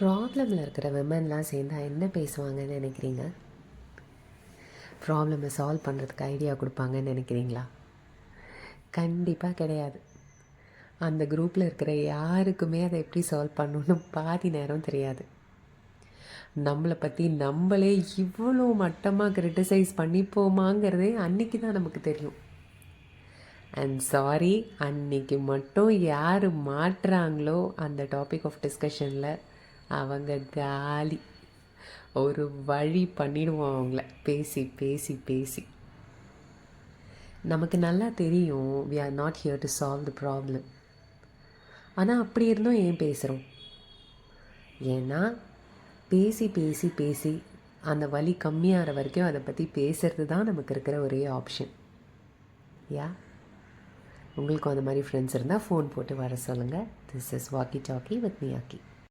ப்ராப்ளமில் இருக்கிற விமன்லாம் சேர்ந்தா என்ன பேசுவாங்கன்னு நினைக்கிறீங்க? ப்ராப்ளமை சால்வ் பண்ணுறதுக்கு ஐடியா கொடுப்பாங்கன்னு நினைக்கிறீங்களா? கண்டிப்பாக கிடையாது. அந்த குரூப்பில் இருக்கிற யாருக்குமே அதை எப்படி சால்வ் பண்ணணுன்னு பாதி நேரம் தெரியாது. நம்மளை பற்றி நம்மளே இவ்வளோ மட்டமாக கிரிட்டிசைஸ் பண்ணிப்போமாங்கிறதே அன்றைக்கி தான் நமக்கு தெரியும். அண்ட் சாரி, அன்றைக்கி மட்டும் யார் மாட்டுறாங்களோ அந்த டாபிக் ஆஃப் டிஸ்கஷனில் அவங்க காலி. ஒரு வழி பண்ணிடுவோம் அவங்கள பேசி பேசி பேசி. நமக்கு நல்லா தெரியும் we are not here to solve the problem. ஆனால் அப்படி இருந்தும் ஏன் பேசுகிறோம்? ஏன்னா பேசி பேசி பேசி அந்த வலி கம்மியாகிற வரைக்கும் அதை பற்றி பேசுகிறது தான் நமக்கு இருக்கிற ஒரே ஆப்ஷன். யா, உங்களுக்கும் அந்த மாதிரி ஃப்ரெண்ட்ஸ் இருந்தால் ஃபோன் போட்டு வர சொல்லுங்கள். This is walkie talkie with Miyagi.